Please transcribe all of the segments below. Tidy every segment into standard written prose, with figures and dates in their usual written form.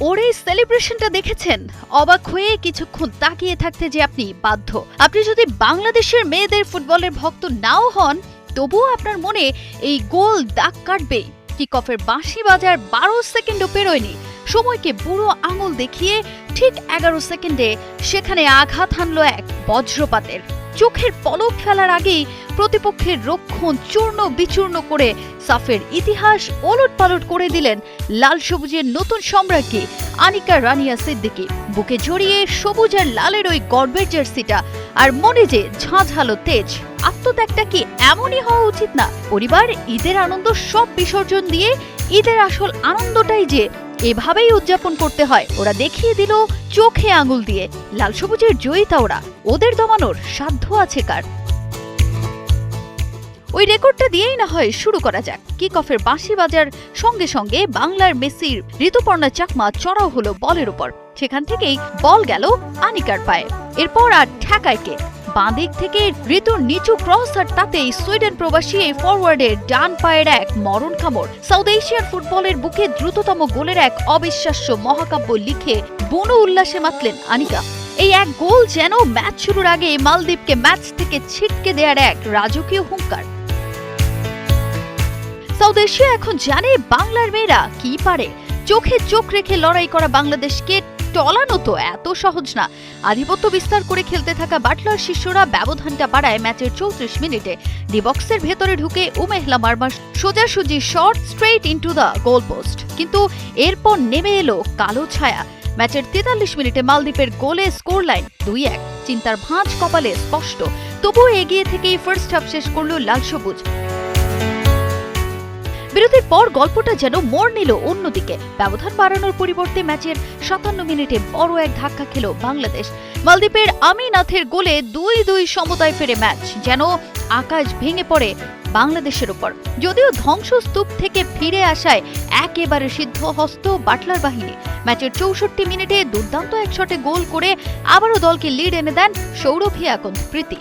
ওর এই সেলিব্রেশনটা দেখেছেন? অবাক হয়ে কিছুক্ষণ তাকিয়ে থাকতে যে আপনি বাধ্য। আপনি যদি বাংলাদেশের মেয়েদের ফুটবলের ভক্ত নাও হন, তবুও আপনার মনে এই গোল দাগ কাটবে। কিক অফের বাঁশি বাজার 12 সেকেন্ডও পেরোয়নি। সময়কে বুড়ো আঙুল দেখিয়ে ঠিক 11 সেকেন্ডে সেখানে আঘাত হানল এক বজ্রপাতের। চোখের পলক ফেলার আগেই প্রতিপক্ষের রক্ষণ চূর্ণ বিচূর্ণ করে সাফের ইতিহাস ওলটপালট করে দিলেন লাল সবুজের নতুন সম্রাজ্ঞী আনিকা রানিয়া সিদ্দিকী। বুকে জড়িয়ে সবুজ আর লালের ওই গর্বের জার্সিটা আর মনে যে ঝাঁঝালো তেজ। আত্মত্যাগটা কি এমনই হওয়া উচিত না? পরিবার, ঈদের আনন্দ সব বিসর্জন দিয়ে ঈদের আসল আনন্দটাই যে এভাবেই উদযাপন করতে হয়, ওরা দেখিয়ে দিল চোখে আঙুল দিয়ে। লাল সবুজের জয়িতা ওরা, ওদের দমানোর সাধ্য আছে কার? ওই রেকর্ডটা দিয়েই না হয় শুরু করা যাক। কিক অফের বাঁশি বাজার সঙ্গে সঙ্গে বাংলার মেসির ঋতুপর্ণা চাকমা চড়াও হলো বলের উপর। সেখান থেকেই বল গেল আনিকার পায়ে। এরপর আর ঠেকায় কে? বাঁ দিক থেকে ঋতুর নিচু ক্রস, আর তাতেই সুইডেন প্রবাসী এই ফরওয়ার্ডের ডান পায়ের এক মরণ কামড়। সাউথ এশিয়ার ফুটবলের বুকে দ্রুততম গোলের এক অবিশ্বাস্য মহাকাব্য লিখে বুনো উল্লাসে মাতলেন আনিকা। এই এক গোল যেন ম্যাচ শুরুর আগে মালদ্বীপকে ম্যাচ থেকে ছিটকে দেওয়ার এক রাজকীয় হুঙ্কার। সাউথ এশিয়া এখন জানে বাংলার মেয়েরা কি পারে। চোখে চোখ রেখে লড়াই করা বাংলাদেশকে টলানো তো এত সহজ না। আধিপত্য বিস্তার করে খেলতে থাকা বাটলার শিষ্যরা ব্যবধানটা বাড়ায় ম্যাচের 34 মিনিটে। ডি বক্সের ভেতরে ঢুকে উমেহলা মারমার সোজাসুজি shot straight into the goal post. কিন্তু এরপর নেমে এলো কালো ছায়া। ম্যাচের 43 মিনিটে মালদ্বীপের গোলে স্কোর লাইন 2-1। চিন্তার ভাঁজ কপালে স্পষ্ট, তবুও এগিয়ে থেকেই ফার্স্ট হাফ শেষ করল লাল সবুজ। বিরতির পর গল্পটা যেন মোড় নিল অন্যদিকে। ব্যবধান বাড়ানোর পরিবর্তে ম্যাচের 57 মিনিটে বড় এক ধাক্কা খেল বাংলাদেশ। মালদ্বীপের আমিনাথের গোলে 2-2 সমতায় ফেরে ম্যাচ। যেন আকাশ ভেঙে পড়ে বাংলাদেশের উপর। যদিও ধ্বংসস্তূপ থেকে ফিরে আসায় একেবারে সিদ্ধহস্ত বাটলার বাহিনী। ম্যাচের 64 মিনিটে দুর্দান্ত এক শটে গোল করে আবারও দলকে লিড এনে দেন সৌরভ হিয়াকন প্রীতি।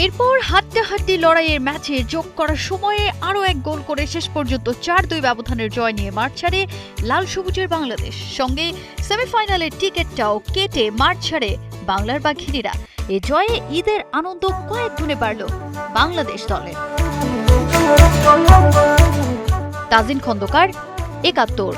এরপর হাড্ডাহাড্ডি লড়াইয়ের ম্যাচে যোগ করার সময়ে আরও এক গোল করে শেষ পর্যন্ত 4-2 ব্যবধানের জয় নিয়ে মাঠ ছাড়ে লাল সবুজের বাংলাদেশ। সঙ্গে সেমিফাইনালের টিকিটটাও কেটে মাঠ ছাড়ে বাংলার বাঘিনীরা। এ জয়ে ঈদের আনন্দ কয়েক গুণে বাড়ল বাংলাদেশ দলের। তাজিন খন্দকার, ৭১।